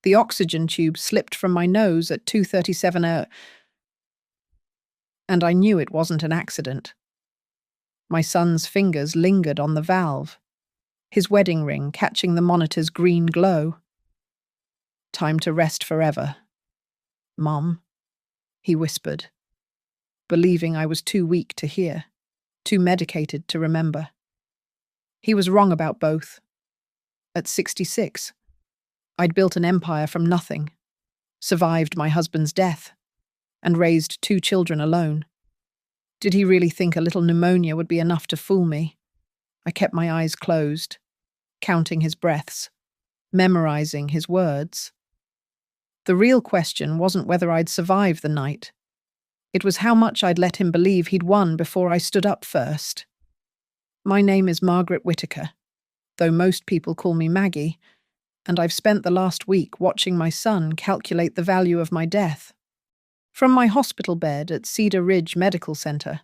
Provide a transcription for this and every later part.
The oxygen tube slipped from my nose at 2:37 and I knew it wasn't an accident. My son's fingers lingered on the valve, his wedding ring catching the monitor's green glow. Time to rest forever. Mom, he whispered, believing I was too weak to hear, too medicated to remember. He was wrong about both. At 66, I'd built an empire from nothing, survived my husband's death, and raised 2 children alone. Did he really think a little pneumonia would be enough to fool me? I kept my eyes closed, counting his breaths, memorizing his words. The real question wasn't whether I'd survive the night. It was how much I'd let him believe he'd won before I stood up first. My name is Margaret Whittaker, though most people call me Maggie, and I've spent the last week watching my son calculate the value of my death. From my hospital bed at Cedar Ridge Medical Center,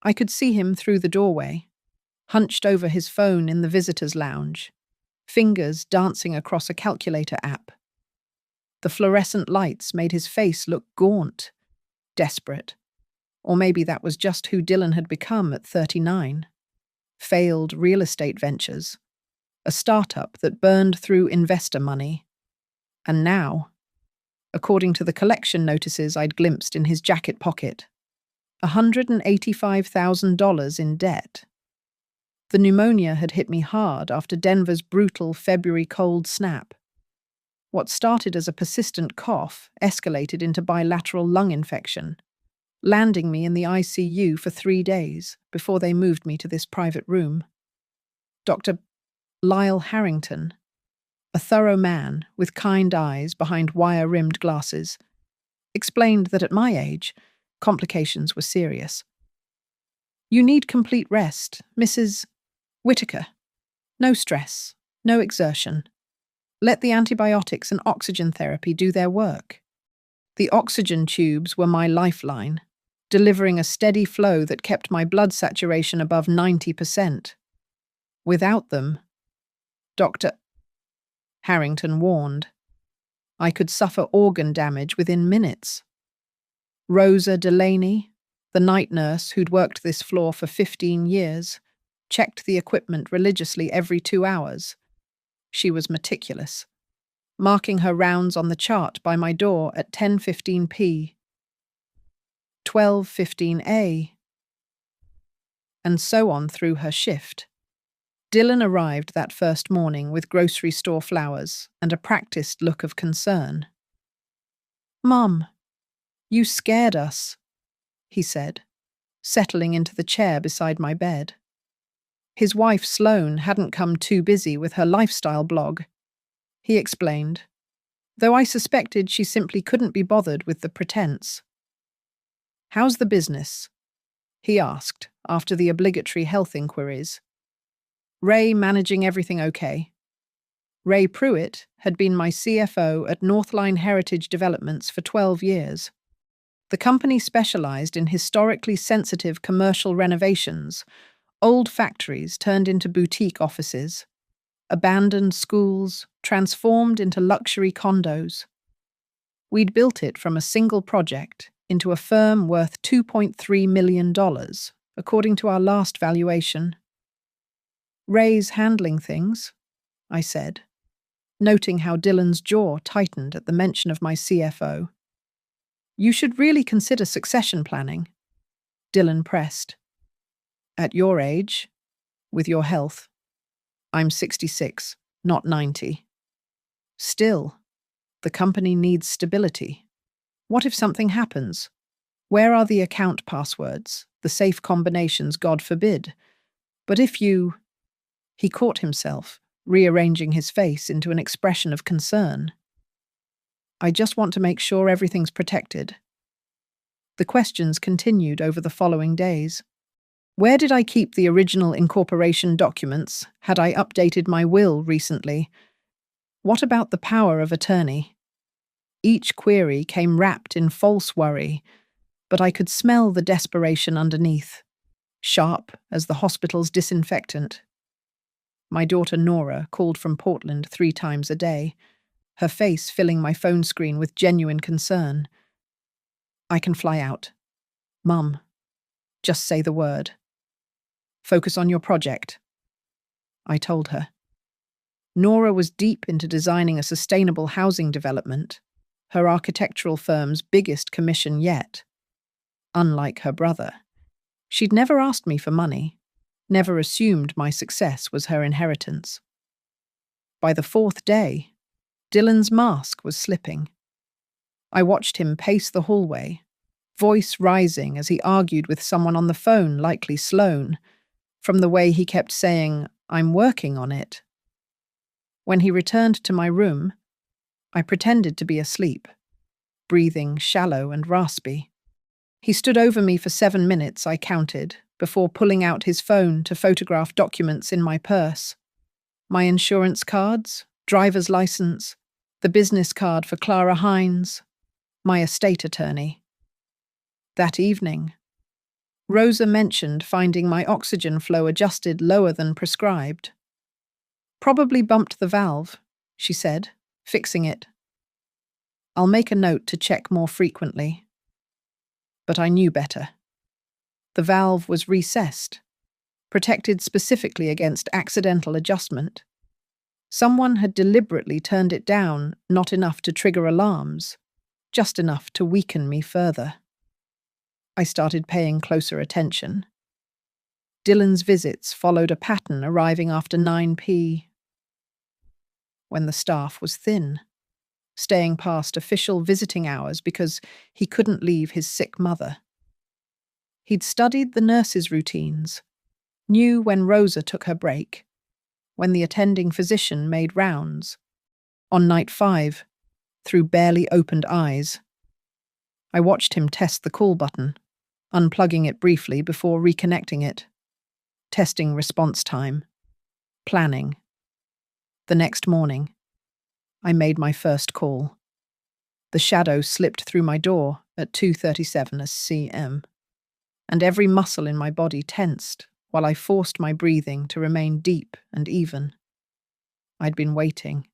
I could see him through the doorway, hunched over his phone in the visitor's lounge, fingers dancing across a calculator app. The fluorescent lights made his face look gaunt, desperate. Or maybe that was just who Dylan had become at 39. Failed real estate ventures, a startup that burned through investor money. And now, according to the collection notices I'd glimpsed in his jacket pocket, $185,000 in debt. The pneumonia had hit me hard after Denver's brutal February cold snap. What started as a persistent cough escalated into bilateral lung infection, landing me in the ICU for 3 days before they moved me to this private room. Dr. Lyle Harrington, a thorough man with kind eyes behind wire-rimmed glasses, explained that at my age, complications were serious. You need complete rest, Mrs. Whittaker. No stress, no exertion. Let the antibiotics and oxygen therapy do their work. The oxygen tubes were my lifeline, delivering a steady flow that kept my blood saturation above 90%. Without them, Dr. Harrington warned, I could suffer organ damage within minutes. Rosa Delaney, the night nurse who'd worked this floor for 15 years, checked the equipment religiously every 2 hours. She was meticulous, marking her rounds on the chart by my door at 10:15 p, 12:15 a, and so on through her shift. Dylan arrived that first morning with grocery store flowers and a practiced look of concern. "Mum, you scared us," he said, settling into the chair beside my bed. His wife Sloane hadn't come too busy with her lifestyle blog, he explained, though I suspected she simply couldn't be bothered with the pretense. "How's the business?" he asked after the obligatory health inquiries. "Ray managing everything okay?" Ray Pruitt had been my CFO at Northline Heritage Developments for 12 years. The company specialized in historically sensitive commercial renovations, old factories turned into boutique offices, abandoned schools transformed into luxury condos. We'd built it from a single project into a firm worth $2.3 million, according to our last valuation. "Ray's handling things," I said, noting how Dylan's jaw tightened at the mention of my CFO. "You should really consider succession planning," Dylan pressed. "At your age, with your health, I'm 66, not 90. Still, the company needs stability. What if something happens? Where are the account passwords, the safe combinations, God forbid? But if you—" He caught himself, rearranging his face into an expression of concern. "I just want to make sure everything's protected." The questions continued over the following days. Where did I keep the original incorporation documents? Had I updated my will recently? What about the power of attorney? Each query came wrapped in false worry, but I could smell the desperation underneath, sharp as the hospital's disinfectant. My daughter Nora called from Portland 3 times a day, her face filling my phone screen with genuine concern. "I can fly out. Mum, just say the word. Focus on your project," I told her. Nora was deep into designing a sustainable housing development, her architectural firm's biggest commission yet. Unlike her brother, she'd never asked me for money, never assumed my success was her inheritance. By the fourth day, Dylan's mask was slipping. I watched him pace the hallway, voice rising as he argued with someone on the phone, likely Sloane, from the way he kept saying, "I'm working on it." When he returned to my room, I pretended to be asleep, breathing shallow and raspy. He stood over me for 7 minutes, I counted, before pulling out his phone to photograph documents in my purse. My insurance cards, driver's license, the business card for Clara Hines, my estate attorney. That evening, Rosa mentioned finding my oxygen flow adjusted lower than prescribed. "Probably bumped the valve," she said, fixing it. "I'll make a note to check more frequently." But I knew better. The valve was recessed, protected specifically against accidental adjustment. Someone had deliberately turned it down, not enough to trigger alarms, just enough to weaken me further. I started paying closer attention. Dylan's visits followed a pattern, arriving after 9 p. when the staff was thin, staying past official visiting hours because he couldn't leave his sick mother. He'd studied the nurses' routines, knew when Rosa took her break, when the attending physician made rounds. On night 5, through barely opened eyes, I watched him test the call button, unplugging it briefly before reconnecting it, testing response time, planning. The next morning, I made my first call. The shadow slipped through my door at 2:37 cm, and every muscle in my body tensed while I forced my breathing to remain deep and even. I'd been waiting,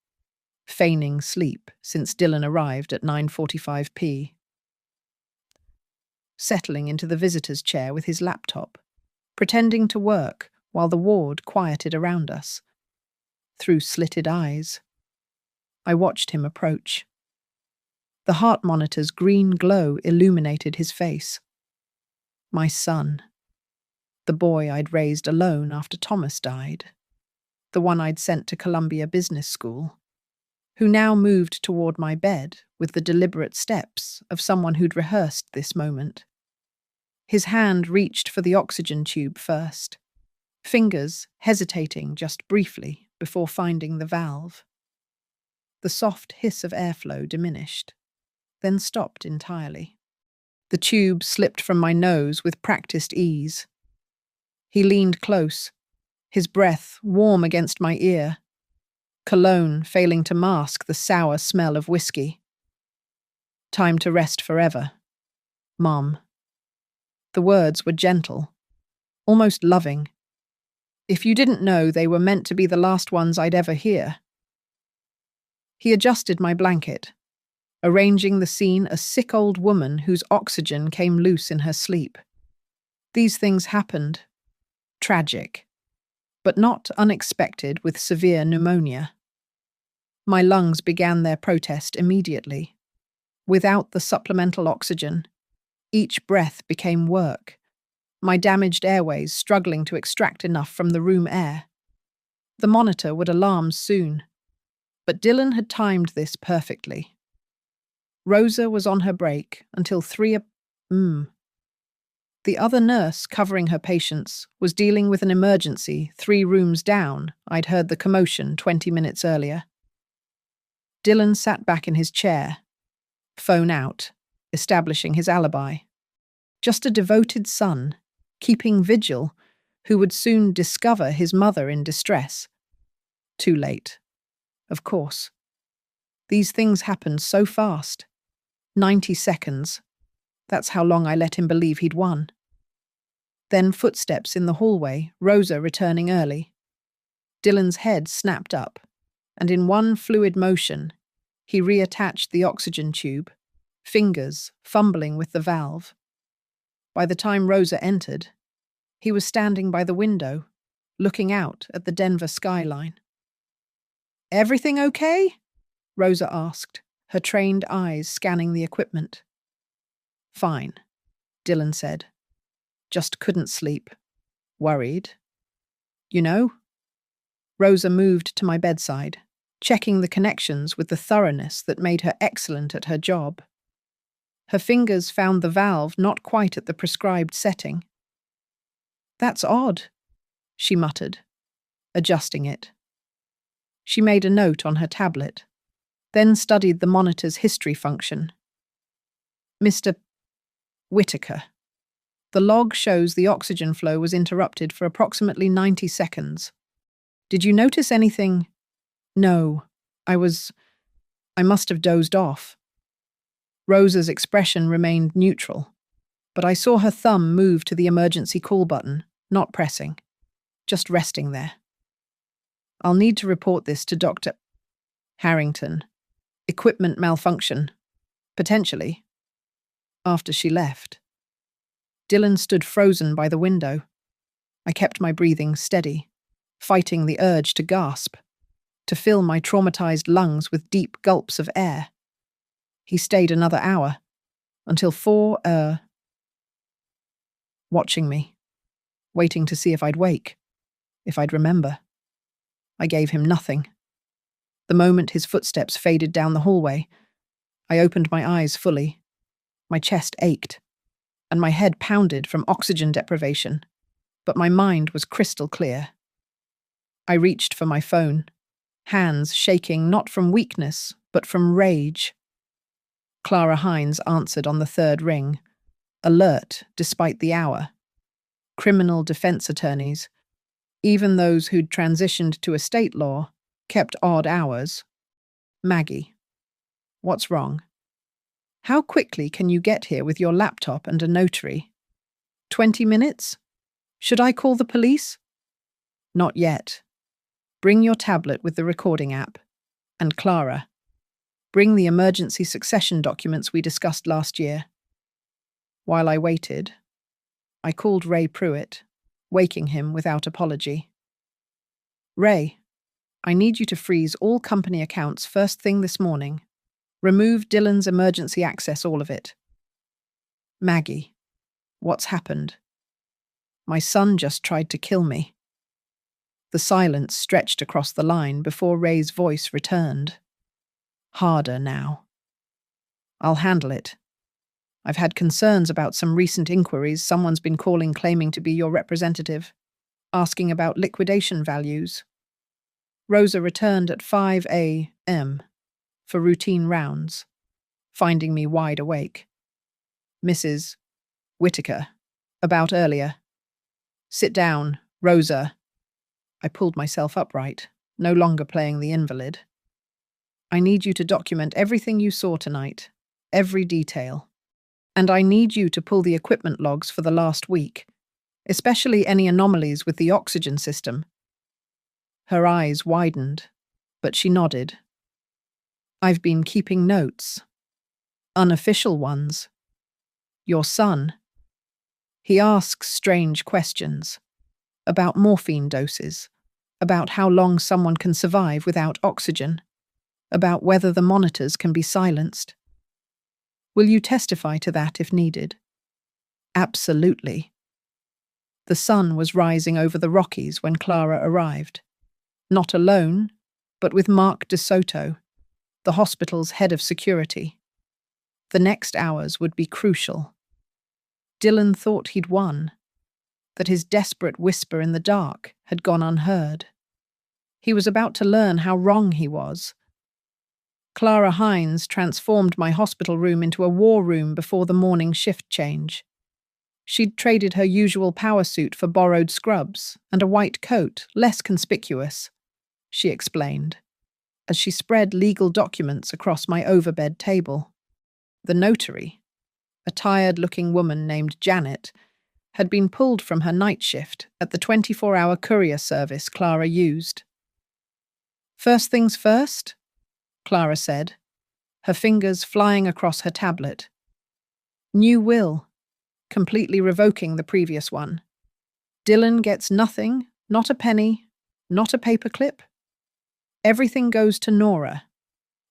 feigning sleep since Dylan arrived at 9:45 p. Settling into the visitor's chair with his laptop, pretending to work while the ward quieted around us. Through slitted eyes, I watched him approach. The heart monitor's green glow illuminated his face. My son. The boy I'd raised alone after Thomas died. The one I'd sent to Columbia Business School. Who now moved toward my bed with the deliberate steps of someone who'd rehearsed this moment. His hand reached for the oxygen tube first, fingers hesitating just briefly before finding the valve. The soft hiss of airflow diminished, then stopped entirely. The tube slipped from my nose with practiced ease. He leaned close, his breath warm against my ear, cologne failing to mask the sour smell of whiskey. "Time to rest forever, Mom." The words were gentle, almost loving. If you didn't know, they were meant to be the last ones I'd ever hear. He adjusted my blanket, arranging the scene a sick old woman whose oxygen came loose in her sleep. These things happened. Tragic, but not unexpected with severe pneumonia. My lungs began their protest immediately. Without the supplemental oxygen, each breath became work, my damaged airways struggling to extract enough from the room air. The monitor would alarm soon, but Dylan had timed this perfectly. Rosa was on her break until 3 p.m. The other nurse covering her patients was dealing with an emergency 3 rooms down. I'd heard the commotion 20 minutes earlier. Dylan sat back in his chair, phone out, establishing his alibi. Just a devoted son, keeping vigil, who would soon discover his mother in distress. Too late. Of course. These things happened so fast. 90 seconds. That's how long I let him believe he'd won. Then footsteps in the hallway, Rosa returning early. Dylan's head snapped up, and in one fluid motion, He reattached the oxygen tube, fingers fumbling with the valve. By the time Rosa entered, he was standing by the window, looking out at the Denver skyline. "Everything okay?" Rosa asked, her trained eyes scanning the equipment. "Fine," Dylan said. "Just couldn't sleep. Worried. You know?" Rosa moved to my bedside, checking the connections with the thoroughness that made her excellent at her job. Her fingers found the valve not quite at the prescribed setting. "That's odd," she muttered, adjusting it. She made a note on her tablet, then studied the monitor's history function. "Mr. Whitaker. The log shows the oxygen flow was interrupted for approximately 90 seconds. Did you notice anything?" "No, I must have dozed off." Rosa's expression remained neutral, but I saw her thumb move to the emergency call button, not pressing, just resting there. "I'll need to report this to Dr. Harrington. Equipment malfunction. Potentially." After she left, Dylan stood frozen by the window. I kept my breathing steady, fighting the urge to gasp, to fill my traumatized lungs with deep gulps of air. He stayed another hour, until 4, watching me, waiting to see if I'd wake, if I'd remember. I gave him nothing. The moment his footsteps faded down the hallway, I opened my eyes fully. My chest ached, and my head pounded from oxygen deprivation, but my mind was crystal clear. I reached for my phone, hands shaking not from weakness, but from rage. Clara Hines answered on the third ring, alert despite the hour. Criminal defense attorneys, even those who'd transitioned to estate law, kept odd hours. "Maggie, what's wrong? How quickly can you get here with your laptop and a notary? 20 minutes? Should I call the police?" "Not yet. Bring your tablet with the recording app. And Clara, bring the emergency succession documents we discussed last year." While I waited, I called Ray Pruitt, waking him without apology. "Ray, I need you to freeze all company accounts first thing this morning. Remove Dylan's emergency access, all of it." "Maggie, what's happened?" "My son just tried to kill me." The silence stretched across the line before Ray's voice returned. Harder now. "I'll handle it. I've had concerns about some recent inquiries someone's been calling claiming to be your representative, asking about liquidation values." Rosa returned at 5 a.m. for routine rounds, finding me wide awake. "Mrs. Whitaker, about earlier." "Sit down, Rosa." I pulled myself upright, no longer playing the invalid. "I need you to document everything you saw tonight, every detail. And I need you to pull the equipment logs for the last week, especially any anomalies with the oxygen system." Her eyes widened, but she nodded. "I've been keeping notes. Unofficial ones. Your son. He asks strange questions. About morphine doses. About how long someone can survive without oxygen. About whether the monitors can be silenced. Will you testify to that if needed?" "Absolutely." The sun was rising over the Rockies when Clara arrived. Not alone, but with Mark DeSoto, the hospital's head of security. The next hours would be crucial. Dylan thought he'd won, that his desperate whisper in the dark had gone unheard. He was about to learn how wrong he was. Clara Hines transformed my hospital room into a war room before the morning shift change. She'd traded her usual power suit for borrowed scrubs and a white coat, less conspicuous, she explained, as she spread legal documents across my overbed table. The notary, a tired-looking woman named Janet, had been pulled from her night shift at the 24-hour courier service Clara used. "First things first," Clara said, her fingers flying across her tablet. New will, completely revoking the previous one. Dylan gets nothing, not a penny, not a paperclip. Everything goes to Nora,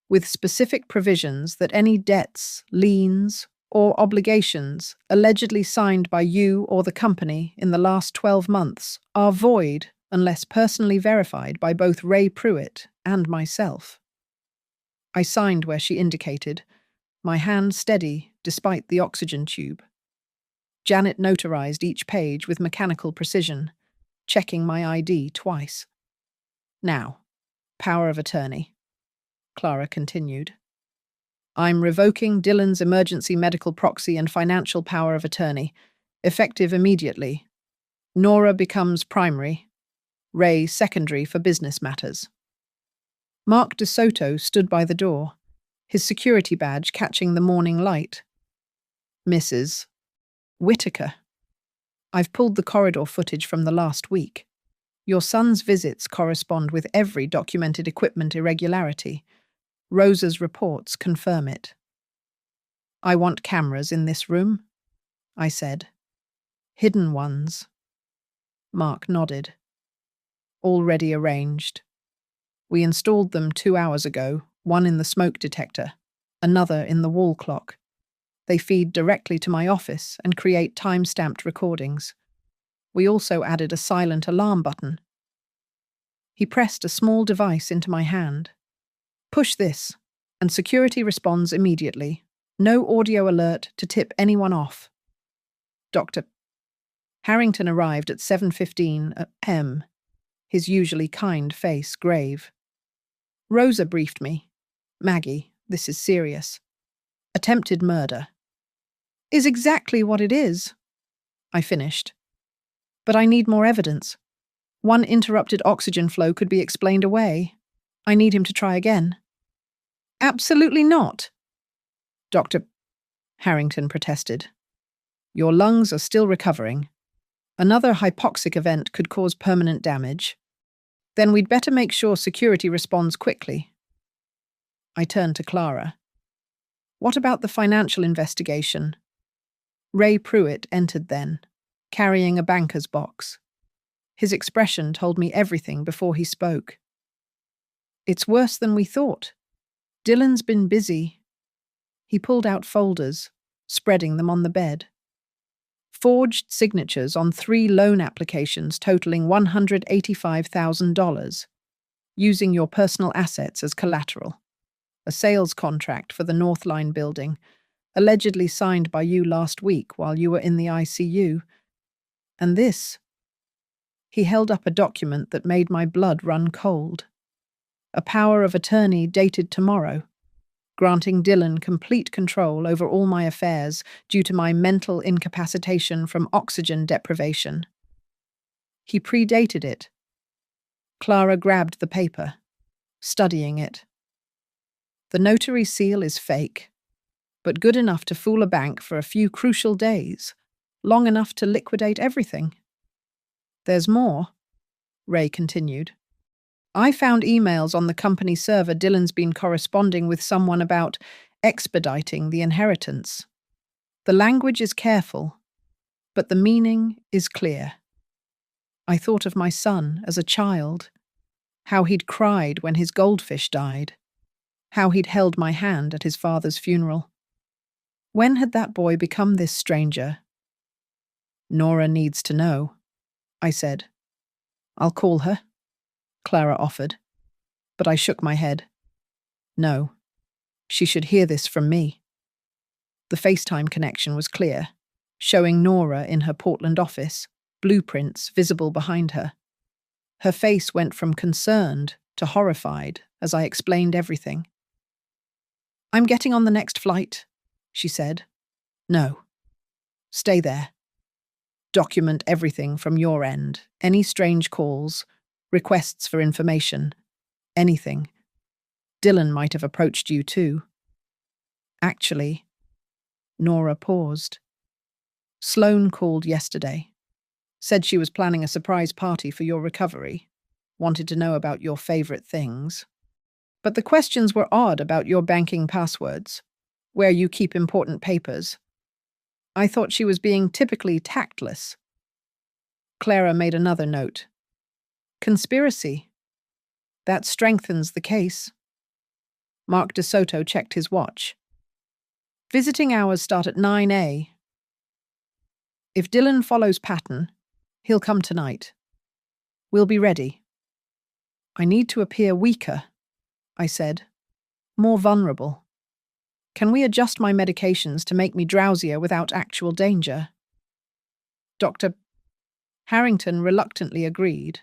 with specific provisions that any debts, liens, or obligations allegedly signed by you or the company in the last 12 months are void unless personally verified by both Ray Pruitt and myself. I signed where she indicated, my hand steady despite the oxygen tube. Janet notarized each page with mechanical precision, checking my ID twice. Now, power of attorney, Clara continued. I'm revoking Dylan's emergency medical proxy and financial power of attorney, effective immediately. Nora becomes primary, Ray secondary for business matters. Mark DeSoto stood by the door, his security badge catching the morning light. Mrs. Whitaker. I've pulled the corridor footage from the last week. Your son's visits correspond with every documented equipment irregularity. Rosa's reports confirm it. I want cameras in this room, I said. Hidden ones. Mark nodded. Already arranged. We installed them 2 hours ago, one in the smoke detector, another in the wall clock. They feed directly to my office and create time-stamped recordings. We also added a silent alarm button. He pressed a small device into my hand. Push this, and security responds immediately. No audio alert to tip anyone off. Dr. Harrington arrived at 7:15 a.m., his usually kind face grave. Rosa briefed me. Maggie, this is serious. Attempted murder. Is exactly what it is, I finished. But I need more evidence. One interrupted oxygen flow could be explained away. I need him to try again. Absolutely not, Dr. Harrington protested. Your lungs are still recovering. Another hypoxic event could cause permanent damage. Then we'd better make sure security responds quickly. I turned to Clara. What about the financial investigation? Ray Pruitt entered then, carrying a banker's box. His expression told me everything before he spoke. It's worse than we thought. Dylan's been busy. He pulled out folders, spreading them on the bed. Forged signatures on 3 loan applications totaling $185,000, using your personal assets as collateral. A sales contract for the North Line building, allegedly signed by you last week while you were in the ICU. And this. He held up a document that made my blood run cold. A power of attorney dated tomorrow, granting Dylan complete control over all my affairs due to my mental incapacitation from oxygen deprivation. He predated it. Clara grabbed the paper, studying it. The notary seal is fake, but good enough to fool a bank for a few crucial days, long enough to liquidate everything. There's more, Ray continued. I found emails on the company server Dylan's been corresponding with someone about expediting the inheritance. The language is careful, but the meaning is clear. I thought of my son as a child, how he'd cried when his goldfish died, how he'd held my hand at his father's funeral. When had that boy become this stranger? Nora needs to know, I said. I'll call her, Clara offered, but I shook my head. No, she should hear this from me. The FaceTime connection was clear, showing Nora in her Portland office, blueprints visible behind her. Her face went from concerned to horrified as I explained everything. I'm getting on the next flight, she said. No. Stay there. Document everything from your end, any strange calls, requests for information, anything. Dylan might have approached you too. Actually, Nora paused. Sloane called yesterday. Said she was planning a surprise party for your recovery. Wanted to know about your favorite things. But the questions were odd about your banking passwords, where you keep important papers. I thought she was being typically tactless. Clara made another note. Conspiracy. That strengthens the case. Mark DeSoto checked his watch. Visiting hours start at 9 a. If Dylan follows pattern, he'll come tonight. We'll be ready. I need to appear weaker, I said. More vulnerable. Can we adjust my medications to make me drowsier without actual danger? Dr. Harrington reluctantly agreed.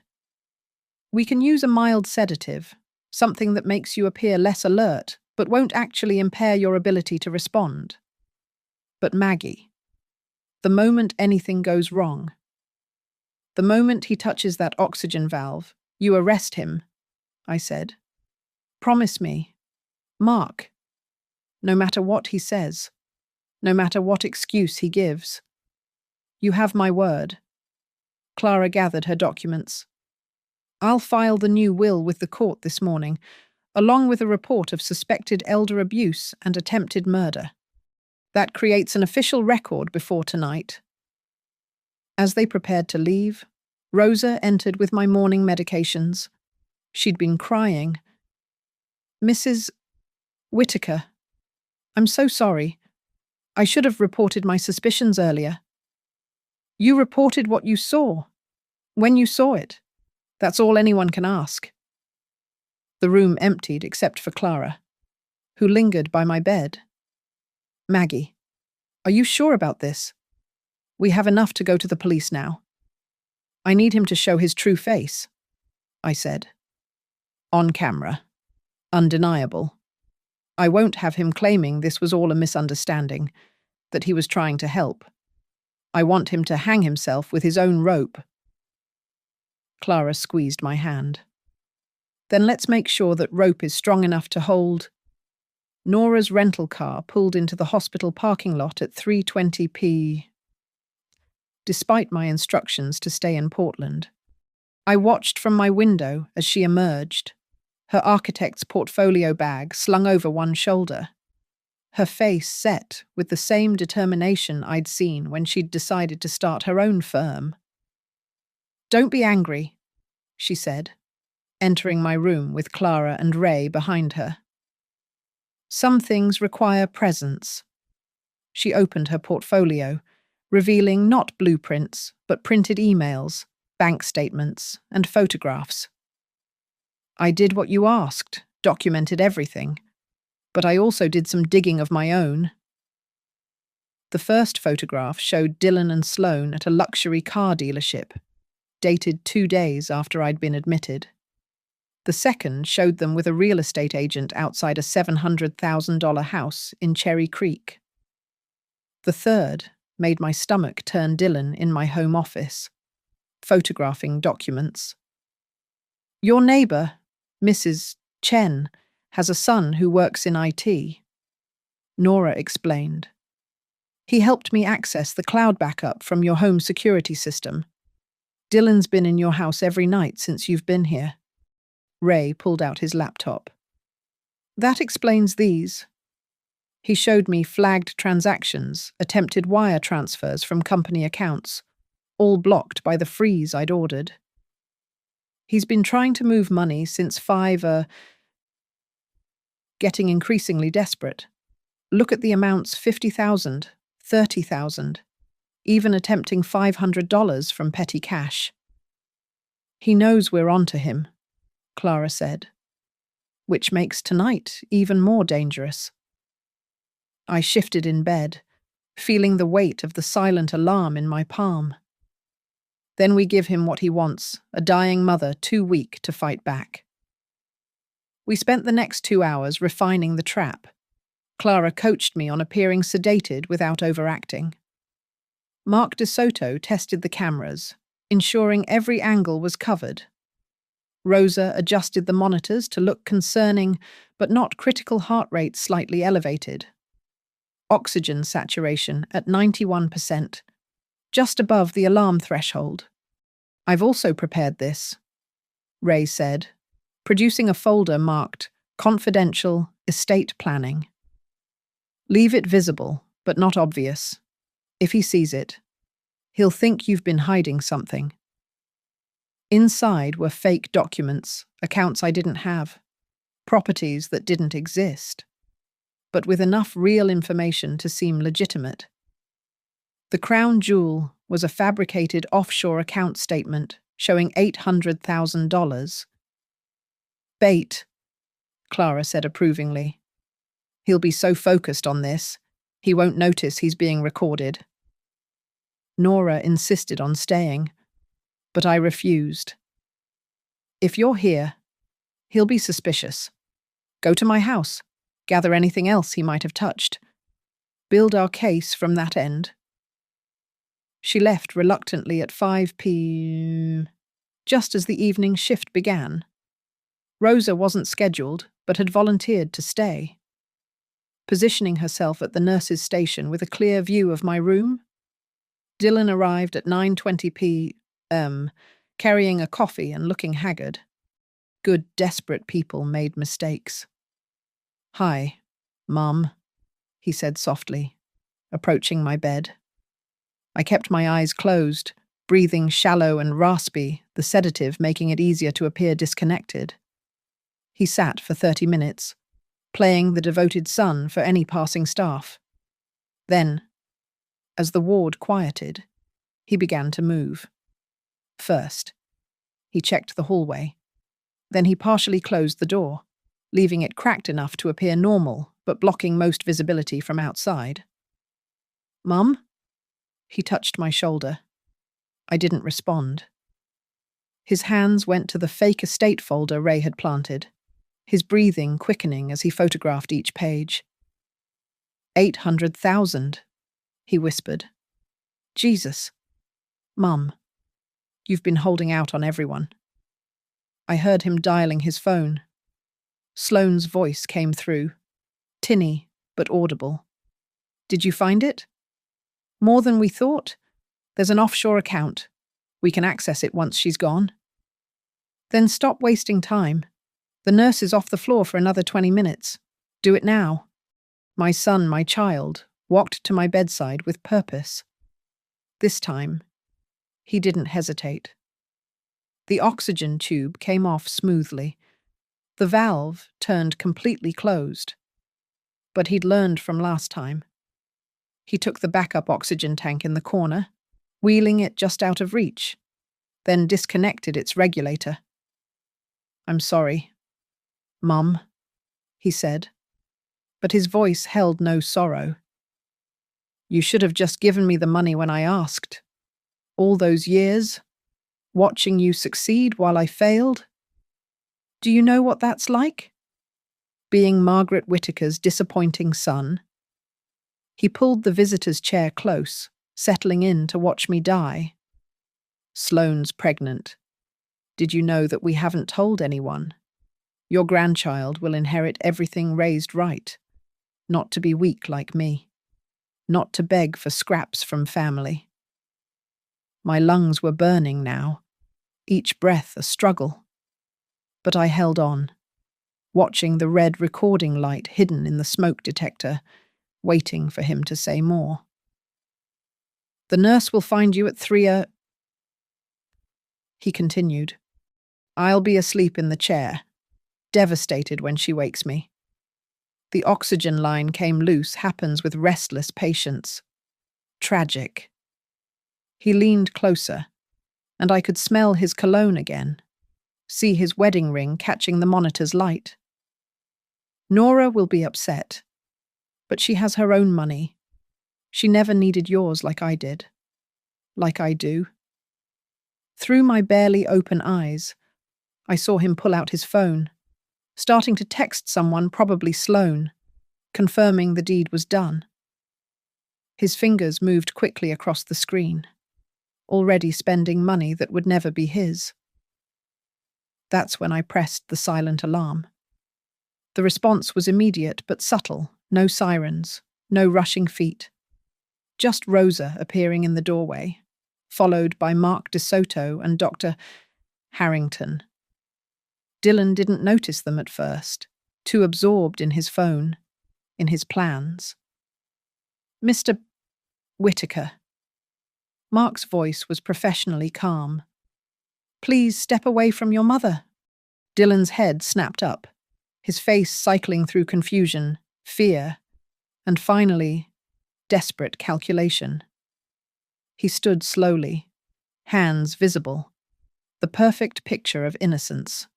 We can use a mild sedative, something that makes you appear less alert, but won't actually impair your ability to respond. But Maggie, the moment anything goes wrong, the moment he touches that oxygen valve, you arrest him, I said. Promise me. Mark. No matter what he says, no matter what excuse he gives. You have my word. Clara gathered her documents. I'll file the new will with the court this morning, along with a report of suspected elder abuse and attempted murder. That creates an official record before tonight. As they prepared to leave, Rosa entered with my morning medications. She'd been crying. Mrs. Whitaker, I'm so sorry. I should have reported my suspicions earlier. You reported what you saw, when you saw it. That's all anyone can ask. The room emptied except for Clara, who lingered by my bed. Maggie, are you sure about this? We have enough to go to the police now. I need him to show his true face, I said. On camera. Undeniable. I won't have him claiming this was all a misunderstanding, that he was trying to help. I want him to hang himself with his own rope. Clara squeezed my hand. Then let's make sure that rope is strong enough to hold. Nora's rental car pulled into the hospital parking lot at 3:20 p. Despite my instructions to stay in Portland, I watched from my window as she emerged, her architect's portfolio bag slung over one shoulder, her face set with the same determination I'd seen when she'd decided to start her own firm. Don't be angry, she said, entering my room with Clara and Ray behind her. Some things require presence. She opened her portfolio, revealing not blueprints, but printed emails, bank statements, and photographs. I did what you asked, documented everything, but I also did some digging of my own. The first photograph showed Dylan and Sloane at a luxury car dealership, dated 2 days after I'd been admitted. The second showed them with a real estate agent outside a $700,000 house in Cherry Creek. The third made my stomach turn Dylan in my home office, photographing documents. Your neighbor, Mrs. Chen, has a son who works in IT. Nora explained. He helped me access the cloud backup from your home security system. Dylan's been in your house every night since you've been here. Ray pulled out his laptop. That explains these. He showed me flagged transactions, attempted wire transfers from company accounts, all blocked by the freeze I'd ordered. He's been trying to move money since getting increasingly desperate. Look at the amounts: $50,000, $30,000, even attempting $500 from petty cash. He knows we're onto him, Clara said, which makes tonight even more dangerous. I shifted in bed, feeling the weight of the silent alarm in my palm. Then we give him what he wants, a dying mother too weak to fight back. We spent the next 2 hours refining the trap. Clara coached me on appearing sedated without overacting. Mark DeSoto tested the cameras, ensuring every angle was covered. Rosa adjusted the monitors to look concerning, but not critical heart rate slightly elevated. Oxygen saturation at 91%, just above the alarm threshold. I've also prepared this, Ray said, producing a folder marked Confidential estate planning. Leave it visible, but not obvious. If he sees it, he'll think you've been hiding something. Inside were fake documents, accounts I didn't have, properties that didn't exist, but with enough real information to seem legitimate. The crown jewel was a fabricated offshore account statement showing $800,000. Bait, Clara said approvingly. He'll be so focused on this, he won't notice he's being recorded. Nora insisted on staying, but I refused. If you're here, he'll be suspicious. Go to my house, gather anything else he might have touched. Build our case from that end. She left reluctantly at 5 p.m., just as the evening shift began. Rosa wasn't scheduled, but had volunteered to stay. Positioning herself at the nurse's station with a clear view of my room, Dylan arrived at 9:20 p.m., carrying a coffee and looking haggard. Good, desperate people made mistakes. "Hi, Mum," he said softly, approaching my bed. I kept my eyes closed, breathing shallow and raspy, the sedative making it easier to appear disconnected. He sat for 30 minutes, playing the devoted son for any passing staff. Then, as the ward quieted, he began to move. First, he checked the hallway. Then he partially closed the door, leaving it cracked enough to appear normal, but blocking most visibility from outside. "Mum?" He touched my shoulder. I didn't respond. His hands went to the fake estate folder Ray had planted, his breathing quickening as he photographed each page. 800,000, he whispered. Jesus. Mum, you've been holding out on everyone. I heard him dialing his phone. Sloane's voice came through, tinny but audible. Did you find it? More than we thought? There's an offshore account. We can access it once she's gone. Then stop wasting time. The nurse is off the floor for another 20 minutes. Do it now. My son, my child, walked to my bedside with purpose. This time, he didn't hesitate. The oxygen tube came off smoothly. The valve turned completely closed. But he'd learned from last time. He took the backup oxygen tank in the corner, wheeling it just out of reach, then disconnected its regulator. "I'm sorry, Mum," he said, but his voice held no sorrow. "You should have just given me the money when I asked. All those years, watching you succeed while I failed. Do you know what that's like? Being Margaret Whittaker's disappointing son." He pulled the visitor's chair close, settling in to watch me die. "Sloane's pregnant. Did you know that we haven't told anyone? Your grandchild will inherit everything raised right, not to be weak like me, not to beg for scraps from family." My lungs were burning now, each breath a struggle. But I held on, watching the red recording light hidden in the smoke detector, waiting for him to say more. "The nurse will find you at 3 he continued. "I'll be asleep in the chair, devastated when she wakes me. The oxygen line came loose happens with restless patience. Tragic." He leaned closer, and I could smell his cologne again, see his wedding ring catching the monitor's light. "Nora will be upset, but she has her own money. She never needed yours like I did. Like I do." Through my barely open eyes, I saw him pull out his phone, starting to text someone, probably Sloane, confirming the deed was done. His fingers moved quickly across the screen, already spending money that would never be his. That's when I pressed the silent alarm. The response was immediate but subtle, no sirens, no rushing feet. Just Rosa appearing in the doorway, followed by Mark DeSoto and Dr. Harrington. Dylan didn't notice them at first, too absorbed in his phone, in his plans. Mr. Whitaker. Mark's voice was professionally calm. Please step away from your mother. Dylan's head snapped up, his face cycling through confusion, fear, and finally, desperate calculation. He stood slowly, hands visible, the perfect picture of innocence.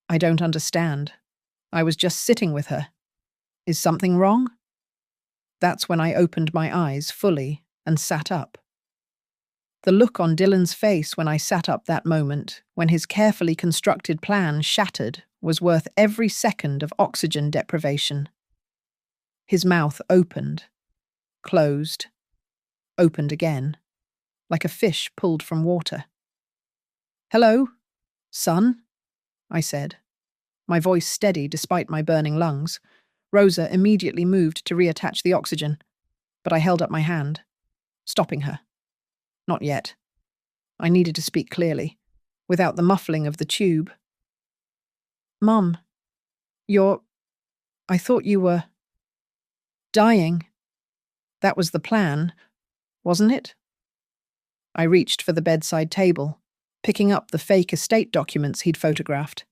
I don't understand. I was just sitting with her. Is something wrong? That's when I opened my eyes fully and sat up. The look on Dylan's face when I sat up that moment, when his carefully constructed plan shattered, was worth every second of oxygen deprivation. His mouth opened, closed, opened again, like a fish pulled from water. Hello, son, I said, my voice steady despite my burning lungs. Rosa immediately moved to reattach the oxygen, but I held up my hand, stopping her. Not yet. I needed to speak clearly, without the muffling of the tube. Mum, I thought you were dying. That was the plan, wasn't it? I reached for the bedside table, picking up the fake estate documents he'd photographed.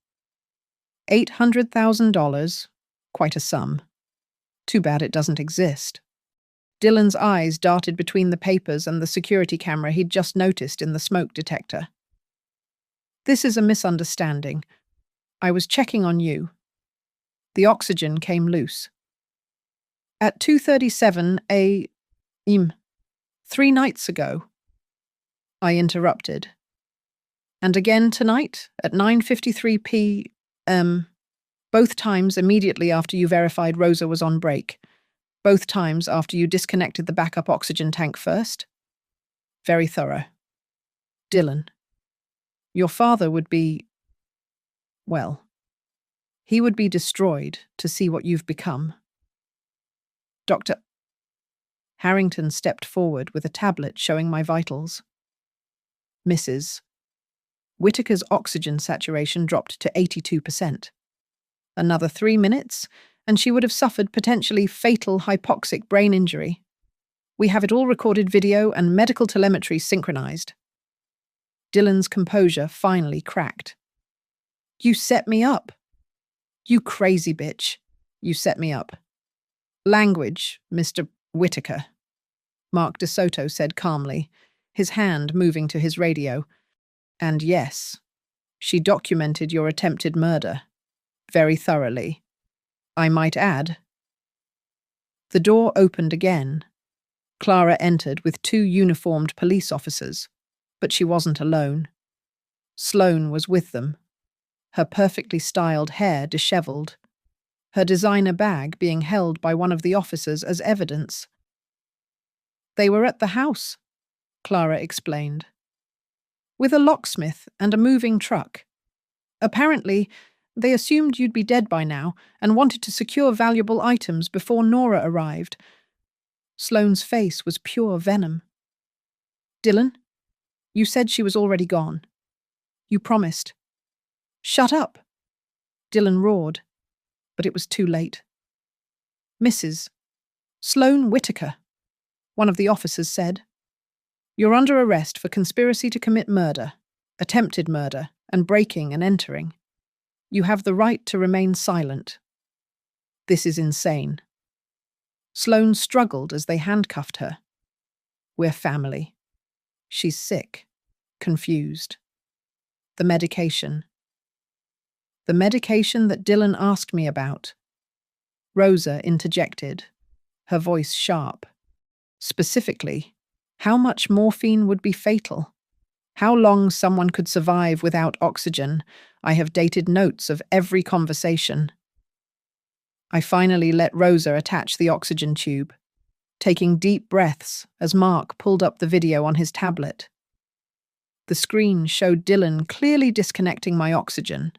$800,000, quite a sum. Too bad it doesn't exist. Dylan's eyes darted between the papers and the security camera he'd just noticed in the smoke detector. This is a misunderstanding. I was checking on you. The oxygen came loose. At 2:37 a.m. 3 nights ago. I interrupted. And again tonight at 9:53 p.m. Both times immediately after you verified Rosa was on break. Both times after you disconnected the backup oxygen tank first. Very thorough. Dylan, your father would be, well, he would be destroyed to see what you've become. Dr. Harrington stepped forward with a tablet showing my vitals. Mrs. Whitaker's oxygen saturation dropped to 82%. Another 3 minutes, and she would have suffered potentially fatal hypoxic brain injury. We have it all recorded video and medical telemetry synchronized. Dylan's composure finally cracked. You set me up. You crazy bitch. You set me up. Language, Mr. Whitaker, Mark DeSoto said calmly, his hand moving to his radio. And yes, she documented your attempted murder. Very thoroughly. I might add. The door opened again. Clara entered with 2 uniformed police officers, but she wasn't alone. Sloane was with them, her perfectly styled hair disheveled, her designer bag being held by one of the officers as evidence. They were at the house, Clara explained, with a locksmith and a moving truck. Apparently, they assumed you'd be dead by now and wanted to secure valuable items before Nora arrived. Sloane's face was pure venom. Dylan, you said she was already gone. You promised. Shut up, Dylan roared, but it was too late. Mrs. Sloane Whitaker, one of the officers said. You're under arrest for conspiracy to commit murder, attempted murder, and breaking and entering. You have the right to remain silent. This is insane. Sloane struggled as they handcuffed her. We're family. She's sick, confused. The medication. The medication that Dylan asked me about. Rosa interjected, her voice sharp. Specifically, how much morphine would be fatal? How long someone could survive without oxygen? I have dated notes of every conversation. I finally let Rosa attach the oxygen tube, taking deep breaths as Mark pulled up the video on his tablet. The screen showed Dylan clearly disconnecting my oxygen,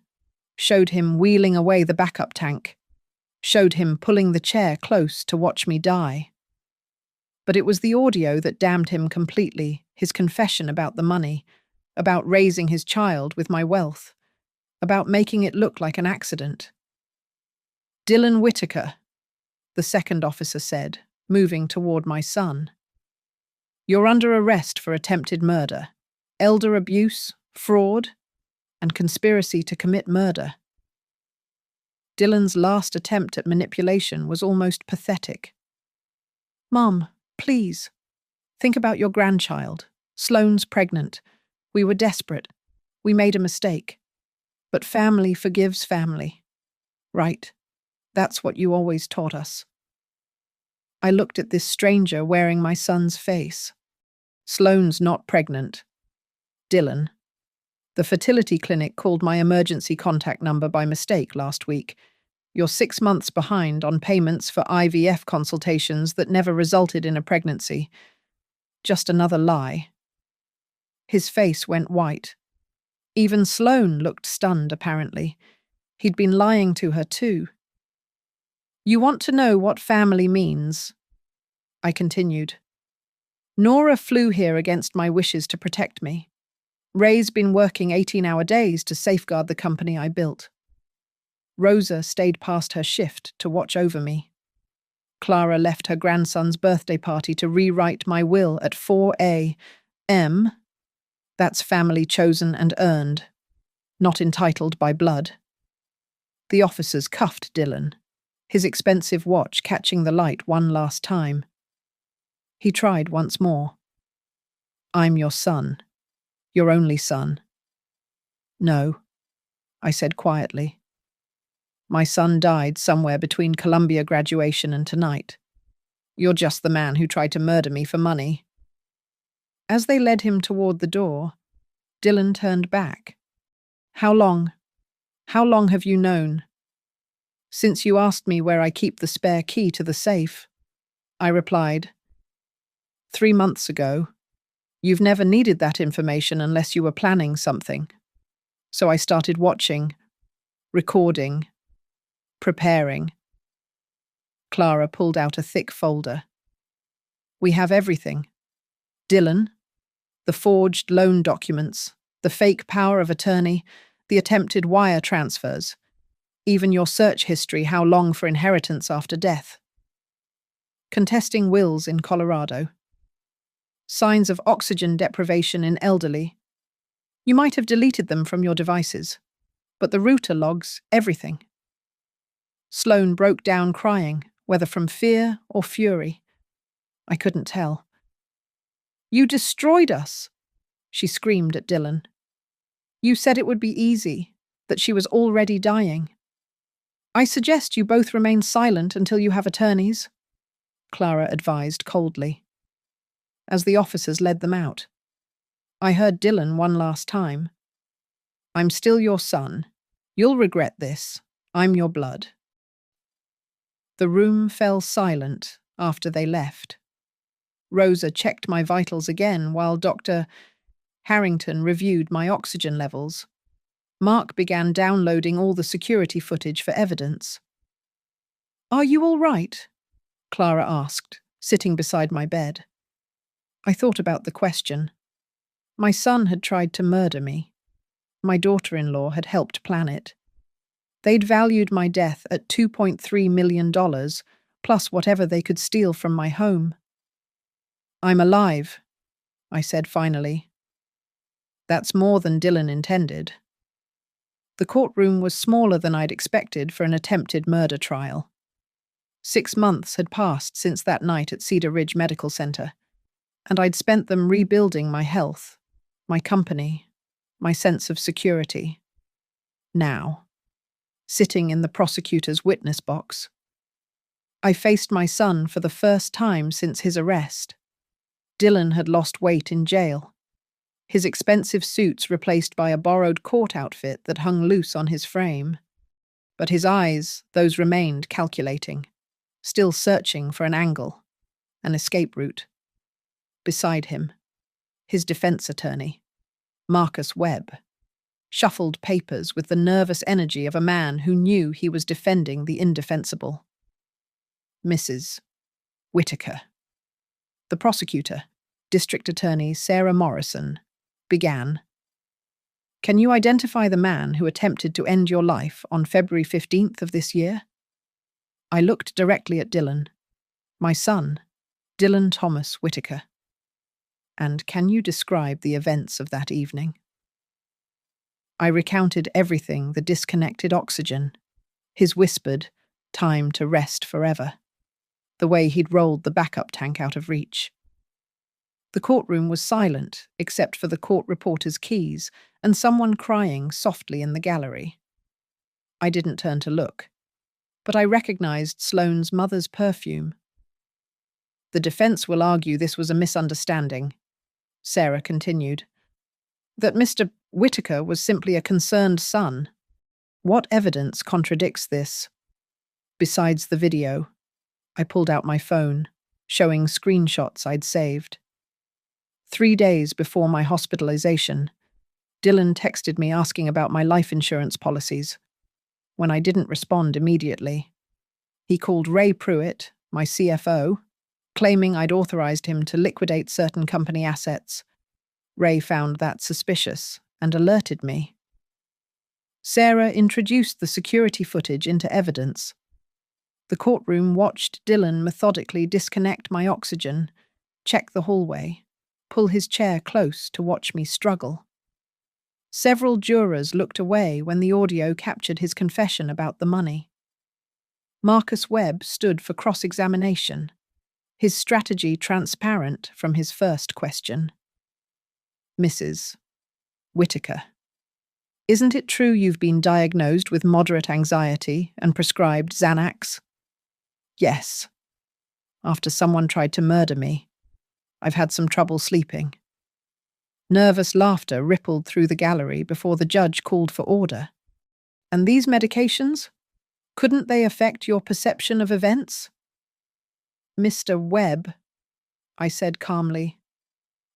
showed him wheeling away the backup tank, showed him pulling the chair close to watch me die. But it was the audio that damned him completely, his confession about the money, about raising his child with my wealth, about making it look like an accident. Dylan Whitaker, the second officer said, moving toward my son. You're under arrest for attempted murder, elder abuse, fraud, and conspiracy to commit murder. Dylan's last attempt at manipulation was almost pathetic. Mum, please, think about your grandchild. Sloane's pregnant. We were desperate. We made a mistake. But family forgives family. Right. That's what you always taught us. I looked at this stranger wearing my son's face. Sloane's not pregnant. Dylan. The fertility clinic called my emergency contact number by mistake last week. You're 6 months behind on payments for IVF consultations that never resulted in a pregnancy. Just another lie. His face went white. Even Sloane looked stunned, apparently. He'd been lying to her, too. You want to know what family means? I continued. Nora flew here against my wishes to protect me. Ray's been working 18-hour days to safeguard the company I built. Rosa stayed past her shift to watch over me. Clara left her grandson's birthday party to rewrite my will at 4 a.m. That's family chosen and earned, not entitled by blood. The officers cuffed Dylan, his expensive watch catching the light one last time. He tried once more. I'm your son. Your only son. No, I said quietly. My son died somewhere between Columbia graduation and tonight. You're just the man who tried to murder me for money. As they led him toward the door, Dylan turned back. How long have you known? Since you asked me where I keep the spare key to the safe, I replied. 3 months ago. You've never needed that information unless you were planning something. So I started watching, recording, preparing. Clara pulled out a thick folder. We have everything. Dylan, the forged loan documents, the fake power of attorney, the attempted wire transfers, even your search history, how long for inheritance after death. Contesting wills in Colorado. Signs of oxygen deprivation in elderly. You might have deleted them from your devices, but the router logs everything. Sloane broke down crying, whether from fear or fury. I couldn't tell. You destroyed us, she screamed at Dylan. You said it would be easy, that she was already dying. I suggest you both remain silent until you have attorneys, Clara advised coldly. As the officers led them out, I heard Dylan one last time. I'm still your son. You'll regret this. I'm your blood. The room fell silent after they left. Rosa checked my vitals again while Dr. Harrington reviewed my oxygen levels. Mark began downloading all the security footage for evidence. Are you all right? Clara asked, sitting beside my bed. I thought about the question. My son had tried to murder me. My daughter-in-law had helped plan it. They'd valued my death at $2.3 million, plus whatever they could steal from my home. I'm alive, I said finally. That's more than Dylan intended. The courtroom was smaller than I'd expected for an attempted murder trial. 6 months had passed since that night at Cedar Ridge Medical Center, and I'd spent them rebuilding my health, my company, my sense of security. Now, sitting in the prosecutor's witness box, I faced my son for the first time since his arrest. Dylan had lost weight in jail, his expensive suits replaced by a borrowed court outfit that hung loose on his frame. But his eyes, those remained calculating, still searching for an angle, an escape route. Beside him, his defense attorney, Marcus Webb, shuffled papers with the nervous energy of a man who knew he was defending the indefensible. Mrs. Whitaker. The prosecutor, District Attorney Sarah Morrison, began. Can you identify the man who attempted to end your life on February 15th of this year? I looked directly at Dylan. My son, Dylan Thomas Whitaker. And can you describe the events of that evening? I recounted everything: the disconnected oxygen, his whispered, "time to rest forever," the way he'd rolled the backup tank out of reach. The courtroom was silent, except for the court reporter's keys and someone crying softly in the gallery. I didn't turn to look, but I recognized Sloane's mother's perfume. The defense will argue this was a misunderstanding, Sarah continued, that Mr. Whitaker was simply a concerned son. What evidence contradicts this? Besides the video, I pulled out my phone, showing screenshots I'd saved. 3 days before my hospitalization, Dylan texted me asking about my life insurance policies. When I didn't respond immediately, he called Ray Pruitt, my CFO, claiming I'd authorized him to liquidate certain company assets. Ray found that suspicious and alerted me. Sarah introduced the security footage into evidence. The courtroom watched Dylan methodically disconnect my oxygen, check the hallway, pull his chair close to watch me struggle. Several jurors looked away when the audio captured his confession about the money. Marcus Webb stood for cross-examination, his strategy transparent from his first question. Mrs. Whitaker, isn't it true you've been diagnosed with moderate anxiety and prescribed Xanax? Yes. After someone tried to murder me, I've had some trouble sleeping. Nervous laughter rippled through the gallery before the judge called for order. And these medications? Couldn't they affect your perception of events? Mr. Webb, I said calmly,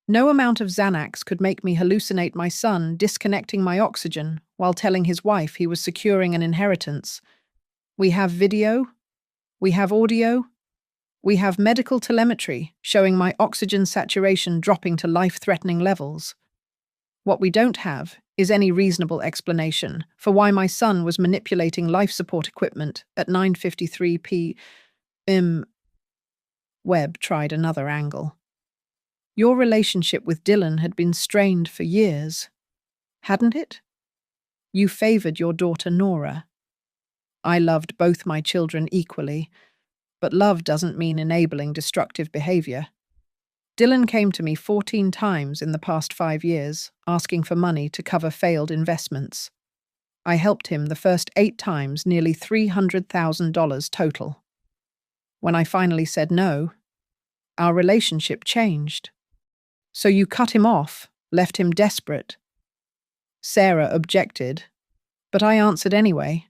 no amount of Xanax could make me hallucinate my son disconnecting my oxygen while telling his wife he was securing an inheritance. We have video, we have audio, we have medical telemetry showing my oxygen saturation dropping to life-threatening levels. What we don't have is any reasonable explanation for why my son was manipulating life support equipment at 9:53 p.m. Webb tried another angle. Your relationship with Dylan had been strained for years, hadn't it? You favored your daughter Nora. I loved both my children equally, but love doesn't mean enabling destructive behavior. Dylan came to me 14 times in the past 5 years, asking for money to cover failed investments. I helped him the first 8 times, nearly $300,000 total. When I finally said no, our relationship changed. So you cut him off, left him desperate. Sarah objected, but I answered anyway.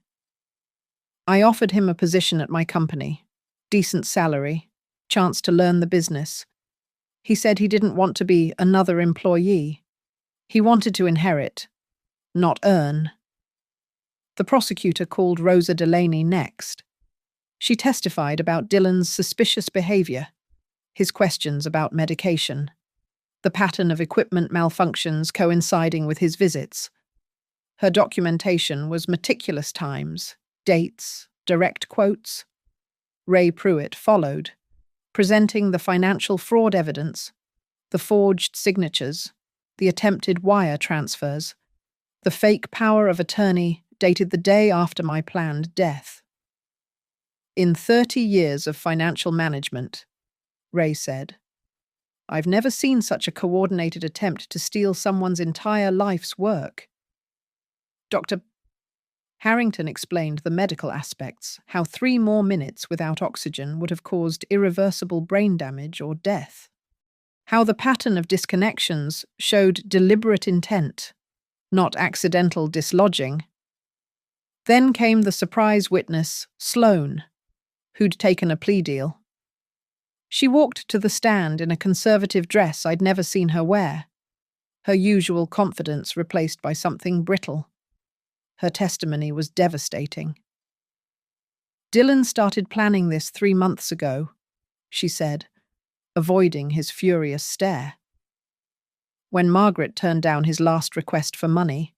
I offered him a position at my company, decent salary, chance to learn the business. He said he didn't want to be another employee. He wanted to inherit, not earn. The prosecutor called Rosa Delaney next. She testified about Dylan's suspicious behavior, his questions about medication, the pattern of equipment malfunctions coinciding with his visits. Her documentation was meticulous: times, dates, direct quotes. Ray Pruitt followed, presenting the financial fraud evidence, the forged signatures, the attempted wire transfers, the fake power of attorney dated the day after my planned death. In 30 years of financial management, Ray said, I've never seen such a coordinated attempt to steal someone's entire life's work. Dr. Harrington explained the medical aspects, how 3 more minutes without oxygen would have caused irreversible brain damage or death. How the pattern of disconnections showed deliberate intent, not accidental dislodging. Then came the surprise witness, Sloane, who'd taken a plea deal. She walked to the stand in a conservative dress I'd never seen her wear, her usual confidence replaced by something brittle. Her testimony was devastating. Dylan started planning this 3 months ago, she said, avoiding his furious stare. When Margaret turned down his last request for money,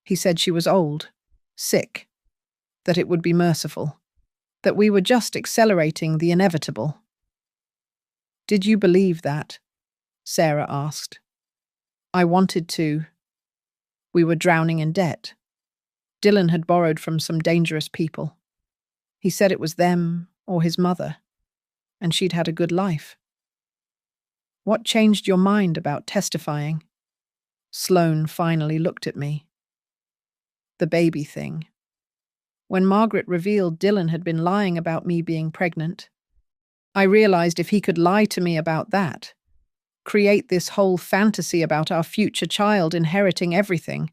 he said she was old, sick, that it would be merciful. that we were just accelerating the inevitable. "Did you believe that?" Sarah asked. "I wanted to. We were drowning in debt. Dylan had borrowed from some dangerous people. He said it was them or his mother, and she'd had a good life." "What changed your mind about testifying?" Sloane finally looked at me. "The baby thing. When Margaret revealed Dylan had been lying about me being pregnant, I realized if he could lie to me about that, create this whole fantasy about our future child inheriting everything,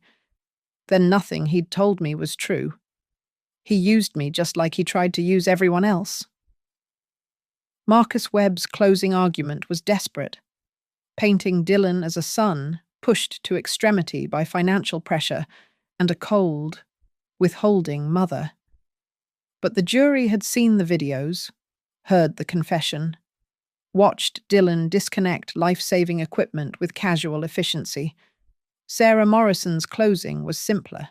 then nothing he'd told me was true. He used me just like he tried to use everyone else." Marcus Webb's closing argument was desperate, painting Dylan as a son pushed to extremity by financial pressure and a cold, withholding mother. But the jury had seen the videos, heard the confession, watched Dylan disconnect life-saving equipment with casual efficiency. Sarah Morrison's closing was simpler.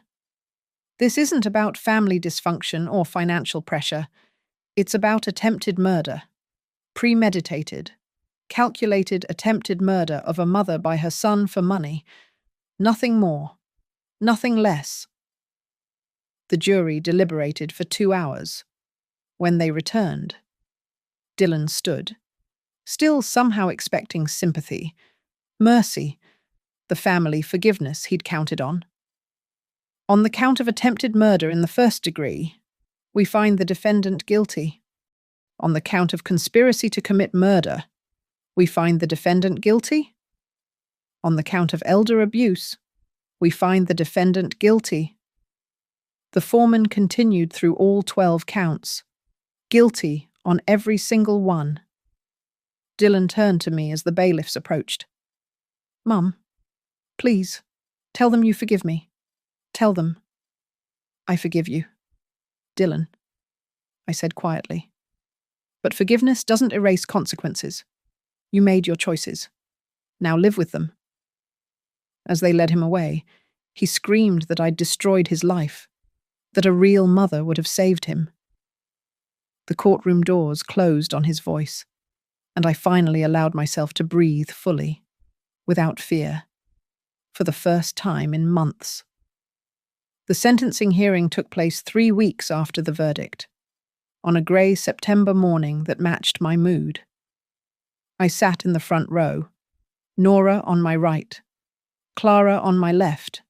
"This isn't about family dysfunction or financial pressure. It's about attempted murder. Premeditated, calculated attempted murder of a mother by her son for money. Nothing more. Nothing less." The jury deliberated for 2 hours. When they returned, Dylan stood, still somehow expecting sympathy, mercy, the family forgiveness he'd counted on. "On the count of attempted murder in the first degree, we find the defendant guilty. On the count of conspiracy to commit murder, we find the defendant guilty. On the count of elder abuse, we find the defendant guilty." The foreman continued through all 12 counts, guilty on every single one. Dylan turned to me as the bailiffs approached. "Mum, please, tell them you forgive me. Tell them." "I forgive you, Dylan," I said quietly. "But forgiveness doesn't erase consequences. You made your choices. Now live with them." As they led him away, he screamed that I'd destroyed his life, that a real mother would have saved him. The courtroom doors closed on his voice, and I finally allowed myself to breathe fully, without fear, for the first time in months. The sentencing hearing took place 3 weeks after the verdict, on a grey September morning that matched my mood. I sat in the front row, Nora on my right, Clara on my left.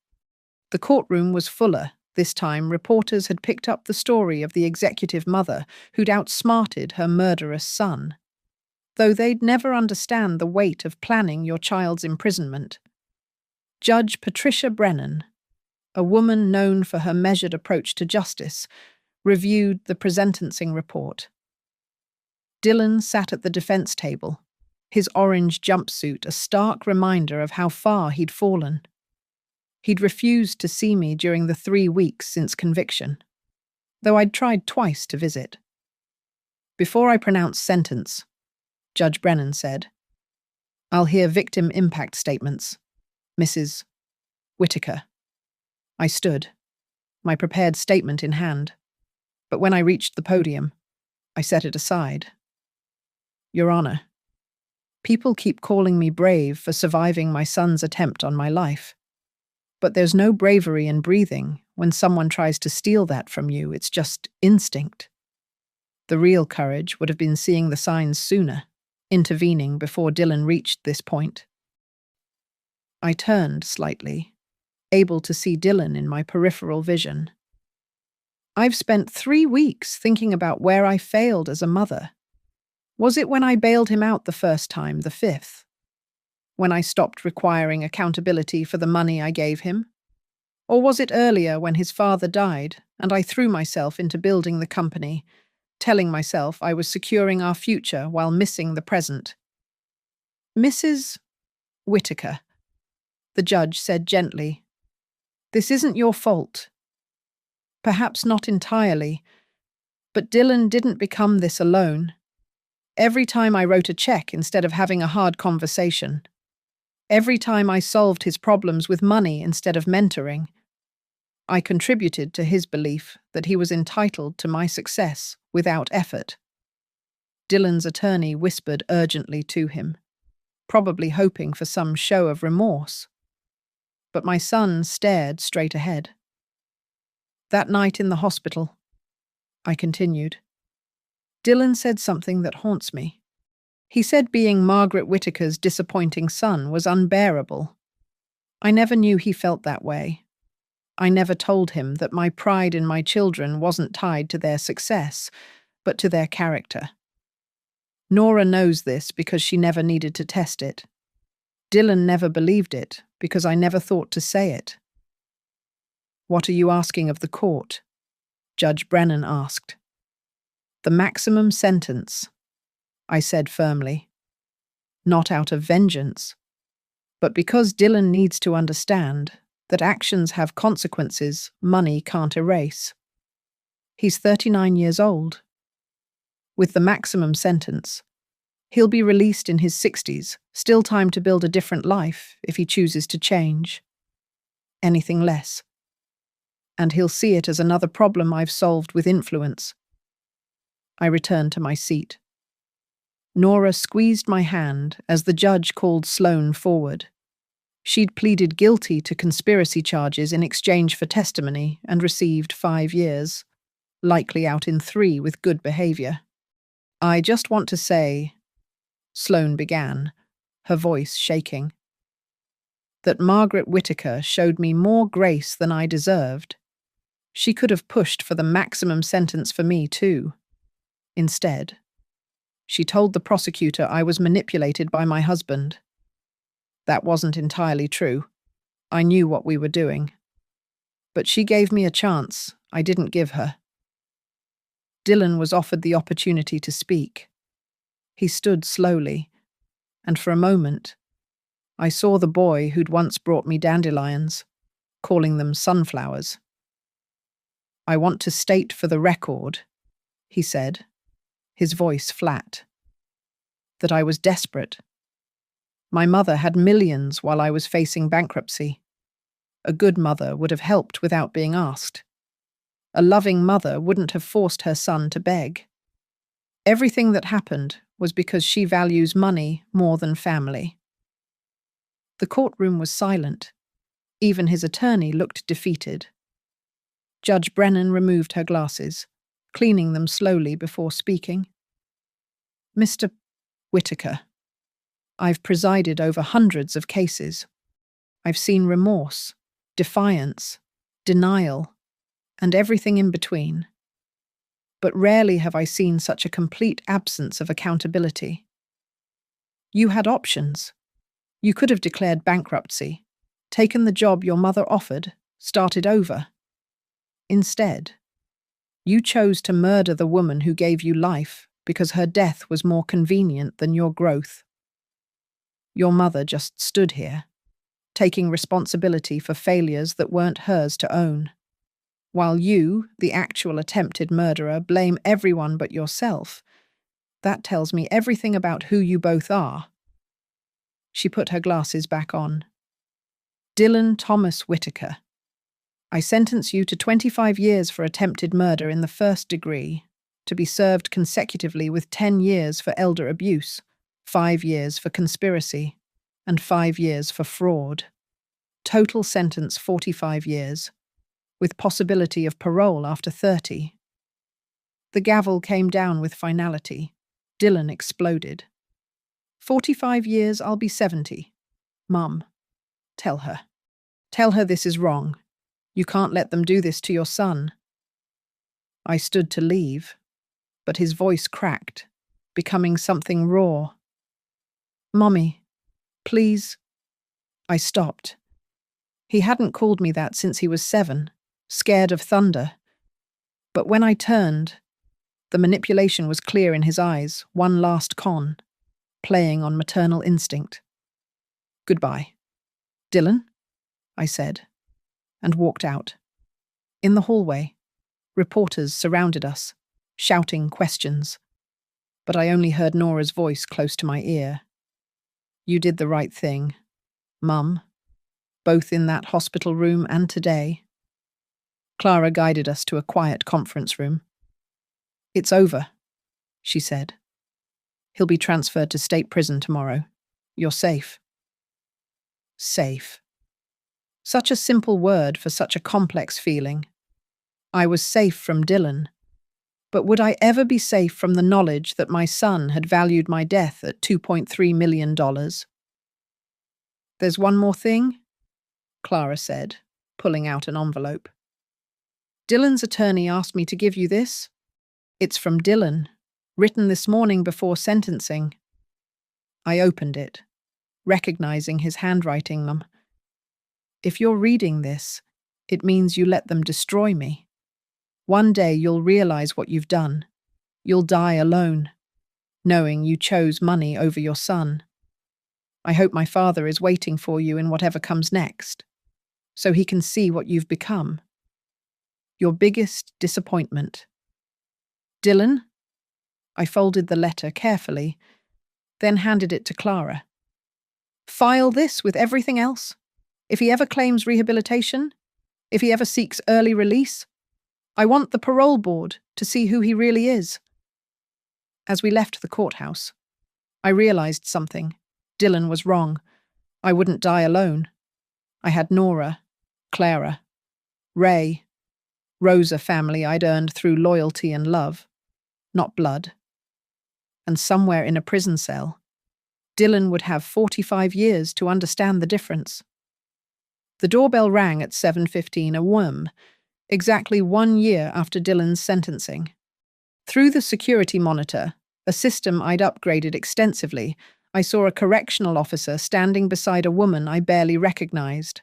The courtroom was fuller. This time, reporters had picked up the story of the executive mother who'd outsmarted her murderous son, though they'd never understand the weight of planning your child's imprisonment. Judge Patricia Brennan, a woman known for her measured approach to justice, reviewed the presentencing report. Dylan sat at the defense table, his orange jumpsuit a stark reminder of how far he'd fallen. He'd refused to see me during the 3 weeks since conviction, though I'd tried twice to visit. "Before I pronounce sentence," Judge Brennan said, "I'll hear victim impact statements. Mrs. Whitaker." I stood, my prepared statement in hand, but when I reached the podium, I set it aside. "Your Honor, people keep calling me brave for surviving my son's attempt on my life. But there's no bravery in breathing when someone tries to steal that from you. It's just instinct. The real courage would have been seeing the signs sooner, intervening before Dylan reached this point." I turned slightly, able to see Dylan in my peripheral vision. "I've spent 3 weeks thinking about where I failed as a mother. Was it when I bailed him out the first time, the 5th? When I stopped requiring accountability for the money I gave him? Or was it earlier when his father died and I threw myself into building the company, telling myself I was securing our future while missing the present?" "Mrs. Whitaker," the judge said gently, "this isn't your fault. Perhaps not entirely, but Dylan didn't become this alone. Every time I wrote a check instead of having a hard conversation, every time I solved his problems with money instead of mentoring, I contributed to his belief that he was entitled to my success without effort. Dylan's attorney whispered urgently to him, probably hoping for some show of remorse. But my son stared straight ahead. That night in the hospital, I continued, Dylan said something that haunts me. He said being Margaret Whittaker's disappointing son was unbearable. I never knew he felt that way. I never told him that my pride in my children wasn't tied to their success, but to their character. Nora knows this because she never needed to test it. Dylan never believed it because I never thought to say it. "What are you asking of the court?" Judge Brennan asked. "The maximum sentence," I said firmly. Not out of vengeance, but because Dylan needs to understand that actions have consequences money can't erase. He's 39 years old. With the maximum sentence, he'll be released in his 60s, still time to build a different life if he chooses to change. Anything less. And he'll see it as another problem I've solved with influence. I returned to my seat. Nora squeezed my hand as the judge called Sloane forward. She'd pleaded guilty to conspiracy charges in exchange for testimony and received 5 years, likely out in 3 with good behavior. "I just want to say," Sloane began, her voice shaking, "that Margaret Whittaker showed me more grace than I deserved. She could have pushed for the maximum sentence for me too. Instead, she told the prosecutor I was manipulated by my husband. That wasn't entirely true. I knew what we were doing. But she gave me a chance I didn't give her." Dylan was offered the opportunity to speak. He stood slowly, and for a moment, I saw the boy who'd once brought me dandelions, calling them sunflowers. "I want to state for the record," he said, his voice flat, "that I was desperate. My mother had millions while I was facing bankruptcy. A good mother would have helped without being asked. A loving mother wouldn't have forced her son to beg. Everything that happened was because she values money more than family." The courtroom was silent. Even his attorney looked defeated. Judge Brennan removed her glasses, cleaning them slowly before speaking. "Mr. Whittaker, I've presided over hundreds of cases. I've seen remorse, defiance, denial, and everything in between. But rarely have I seen such a complete absence of accountability. You had options. You could have declared bankruptcy, taken the job your mother offered, started over. Instead, you chose to murder the woman who gave you life because her death was more convenient than your growth. Your mother just stood here, taking responsibility for failures that weren't hers to own. While you, the actual attempted murderer, blame everyone but yourself. That tells me everything about who you both are." She put her glasses back on. "Dylan Thomas Whittaker, I sentence you to 25 years for attempted murder in the 1st degree, to be served consecutively with 10 years for elder abuse, 5 years for conspiracy, and 5 years for fraud. Total sentence 45 years, with possibility of parole after 30. The gavel came down with finality. Dylan exploded. 45 years, I'll be 70. Mum, tell her. Tell her this is wrong. You can't let them do this to your son." I stood to leave, but his voice cracked, becoming something raw. "Mummy, please." I stopped. He hadn't called me that since he was 7, scared of thunder. But when I turned, the manipulation was clear in his eyes, one last con, playing on maternal instinct. "Goodbye. Dylan," I said, and walked out. In the hallway, reporters surrounded us, shouting questions. But I only heard Nora's voice close to my ear. "You did the right thing, Mum, both in that hospital room and today. Clara guided us to a quiet conference room. "It's over," she said. "He'll be transferred to state prison tomorrow. You're safe." Safe. Such a simple word for such a complex feeling. I was safe from Dylan. But would I ever be safe from the knowledge that my son had valued my death at $2.3 million? "There's one more thing," Clara said, pulling out an envelope. "Dylan's attorney asked me to give you this. It's from Dylan, written this morning before sentencing." I opened it, recognizing his handwriting. "If you're reading this, it means you let them destroy me. One day you'll realize what you've done. You'll die alone, knowing you chose money over your son. I hope my father is waiting for you in whatever comes next, so he can see what you've become. Your biggest disappointment. Dylan." I folded the letter carefully, then handed it to Clara. "File this with everything else. If he ever claims rehabilitation, if he ever seeks early release, I want the parole board to see who he really is." As we left the courthouse, I realized something. Dylan was wrong. I wouldn't die alone. I had Nora, Clara, Ray, Rosa family I'd earned through loyalty and love, not blood. And somewhere in a prison cell, Dylan would have 45 years to understand the difference. The doorbell rang at 7:15 a.m., exactly 1 year after Dylan's sentencing. Through the security monitor, a system I'd upgraded extensively, I saw a correctional officer standing beside a woman I barely recognized.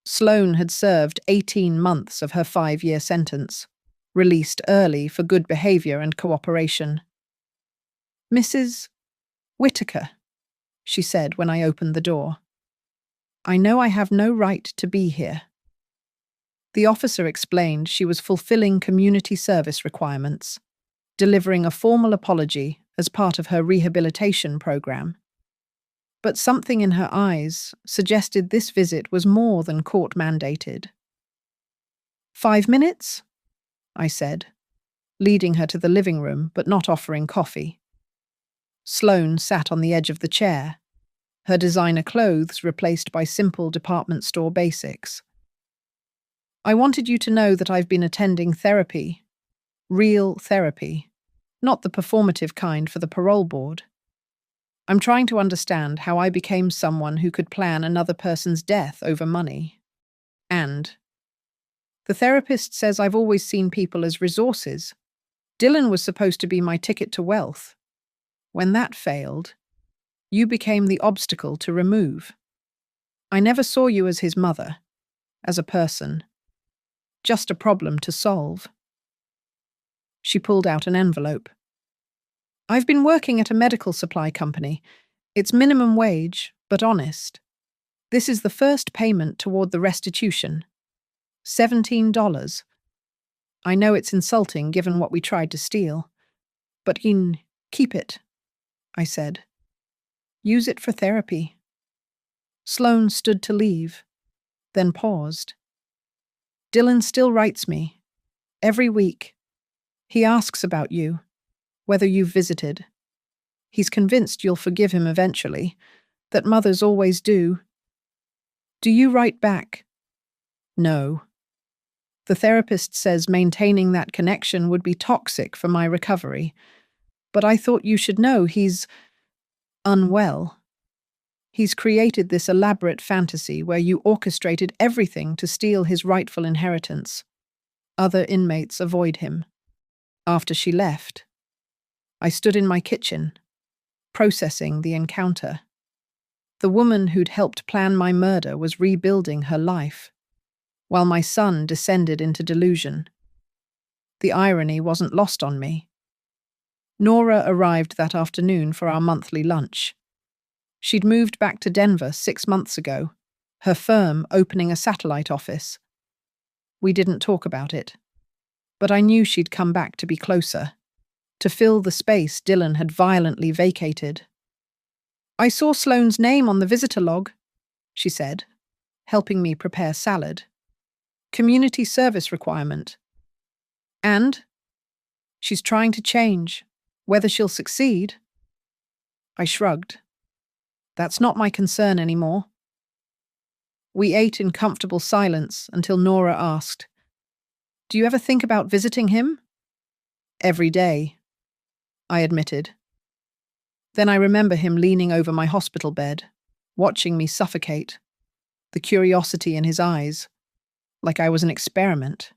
Sloane had served 18 months of her 5-year sentence, released early for good behavior and cooperation. "Mrs. Whitaker," she said when I opened the door. "I know I have no right to be here." The officer explained she was fulfilling community service requirements, delivering a formal apology as part of her rehabilitation program. But something in her eyes suggested this visit was more than court-mandated. "5 minutes?" I said, leading her to the living room but not offering coffee. Sloane sat on the edge of the chair, her designer clothes replaced by simple department store basics. "I wanted you to know that I've been attending therapy. Real therapy. Not the performative kind for the parole board. I'm trying to understand how I became someone who could plan another person's death over money. And the therapist says I've always seen people as resources. Dylan was supposed to be my ticket to wealth. When that failed, you became the obstacle to remove. I never saw you as his mother, as a person. Just a problem to solve." She pulled out an envelope. "I've been working at a medical supply company. It's minimum wage, but honest. This is the first payment toward the restitution. $17. I know it's insulting given what we tried to steal. But keep it," I said. "Use it for therapy." Sloane stood to leave, then paused. "Dylan still writes me. Every week. He asks about you, whether you've visited. He's convinced you'll forgive him eventually, that mothers always do. Do you write back?" "No. The therapist says maintaining that connection would be toxic for my recovery. But I thought you should know he's unwell. He's created this elaborate fantasy where you orchestrated everything to steal his rightful inheritance. Other inmates avoid him." After she left, I stood in my kitchen, processing the encounter. The woman who'd helped plan my murder was rebuilding her life, while my son descended into delusion. The irony wasn't lost on me. Nora arrived that afternoon for our monthly lunch. She'd moved back to Denver 6 months ago, her firm opening a satellite office. We didn't talk about it, but I knew she'd come back to be closer, to fill the space Dylan had violently vacated. "I saw Sloane's name on the visitor log," she said, helping me prepare salad. Community service requirement. And she's trying to change. Whether she'll succeed? I shrugged. That's not my concern anymore. We ate in comfortable silence until Nora asked, "Do you ever think about visiting him?" "Every day," I admitted. Then I remember him leaning over my hospital bed, watching me suffocate, the curiosity in his eyes, like I was an experiment.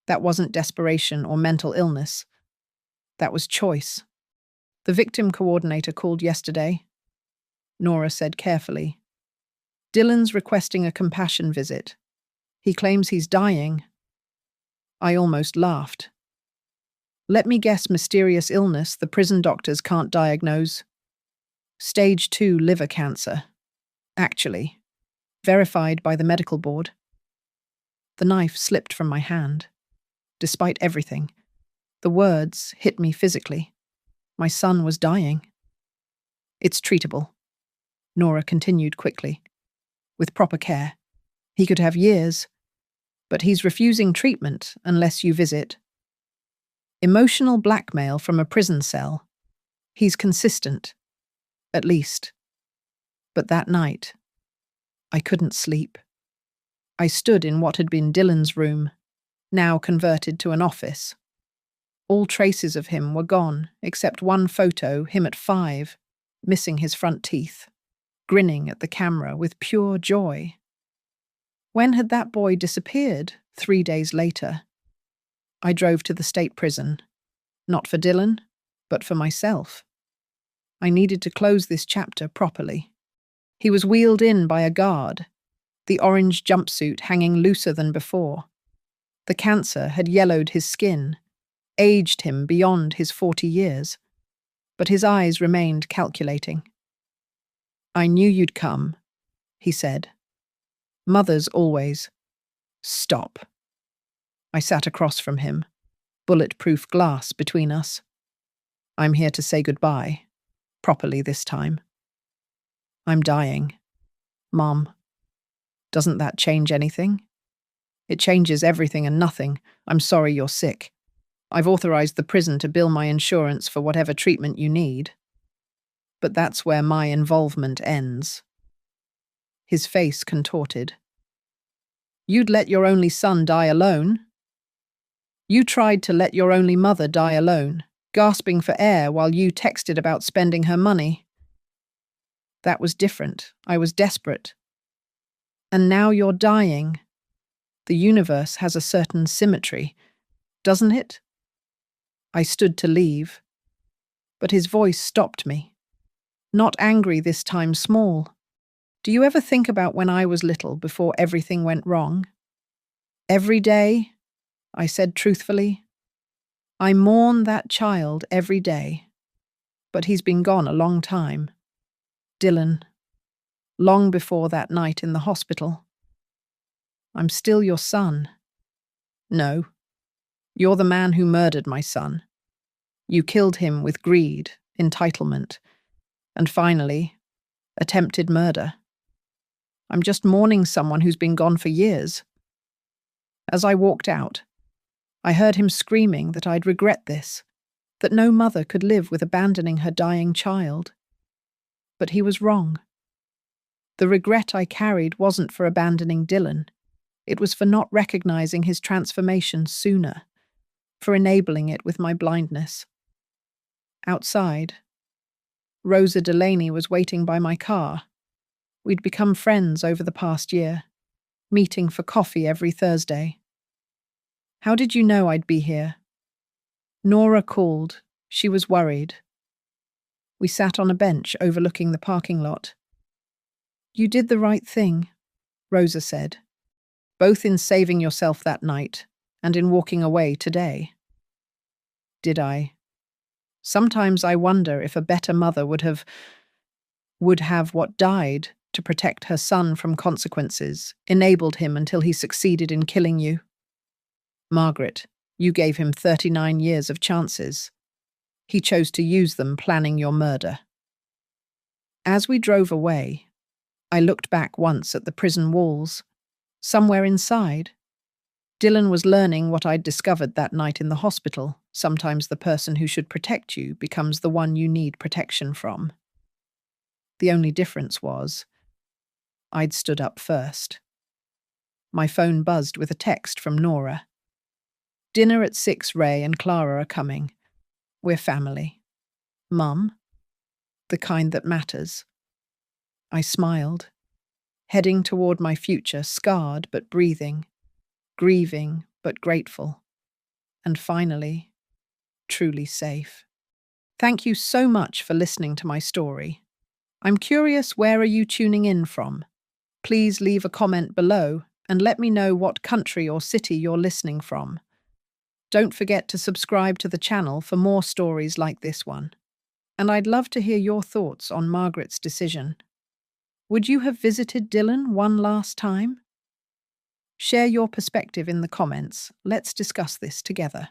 That wasn't desperation or mental illness. That was choice. "The victim coordinator called yesterday," Nora said carefully. "Dylan's requesting a compassion visit. He claims he's dying." I almost laughed. Let me guess mysterious illness the prison doctors can't diagnose. Stage 2 liver cancer. Actually, verified by the medical board. The knife slipped from my hand. Despite everything, the words hit me physically. My son was dying. "It's treatable," Nora continued quickly. "With proper care. He could have years, but he's refusing treatment unless you visit." Emotional blackmail from a prison cell. He's consistent. At least. But that night, I couldn't sleep. I stood in what had been Dylan's room, now converted to an office. All traces of him were gone, except one photo, him at 5, missing his front teeth, grinning at the camera with pure joy. When had that boy disappeared 3 days later? I drove to the state prison, not for Dylan, but for myself. I needed to close this chapter properly. He was wheeled in by a guard, the orange jumpsuit hanging looser than before. The cancer had yellowed his skin, aged him beyond his 40 years, but his eyes remained calculating. "I knew you'd come," he said. "Mothers always." "Stop." I sat across from him, bulletproof glass between us. "I'm here to say goodbye, properly this time." "I'm dying. Mom. Doesn't that change anything?" "It changes everything and nothing. I'm sorry you're sick. I've authorized the prison to bill my insurance for whatever treatment you need. But that's where my involvement ends." His face contorted. "You'd let your only son die alone? You tried to let your only mother die alone, gasping for air while you texted about spending her money." "That was different. I was desperate. And now you're dying. The universe has a certain symmetry, doesn't it?" I stood to leave, but his voice stopped me. Not angry this time, small. "Do you ever think about when I was little before everything went wrong?" "Every day," I said truthfully. "I mourn that child every day. But he's been gone a long time. Dylan. Long before that night in the hospital. I'm still your son." "No. You're the man who murdered my son. You killed him with greed, entitlement, and finally, attempted murder. I'm just mourning someone who's been gone for years." As I walked out, I heard him screaming that I'd regret this, that no mother could live with abandoning her dying child. But he was wrong. The regret I carried wasn't for abandoning Dylan. It was for not recognizing his transformation sooner, for enabling it with my blindness. Outside, Rosa Delaney was waiting by my car. We'd become friends over the past year, meeting for coffee every Thursday. "How did you know I'd be here?" Nora called. She was worried. We sat on a bench overlooking the parking lot. "You did the right thing," Rosa said, "both in saving yourself that night and in walking away today." Did I? Sometimes I wonder if a better mother would have what died to protect her son from consequences, enabled him until he succeeded in killing you. Margaret, you gave him 39 years of chances. He chose to use them planning your murder. As we drove away, I looked back once at the prison walls. Somewhere inside, Dylan was learning what I'd discovered that night in the hospital. Sometimes the person who should protect you becomes the one you need protection from. The only difference was, I'd stood up first. My phone buzzed with a text from Nora. "Dinner at 6, Ray and Clara are coming. We're family. Mum? The kind that matters." I smiled, heading toward my future, scarred but breathing, grieving but grateful, and finally, truly safe. Thank you so much for listening to my story. I'm curious, where are you tuning in from? Please leave a comment below and let me know what country or city you're listening from. Don't forget to subscribe to the channel for more stories like this one. And I'd love to hear your thoughts on Margaret's decision. Would you have visited Dylan one last time? Share your perspective in the comments. Let's discuss this together.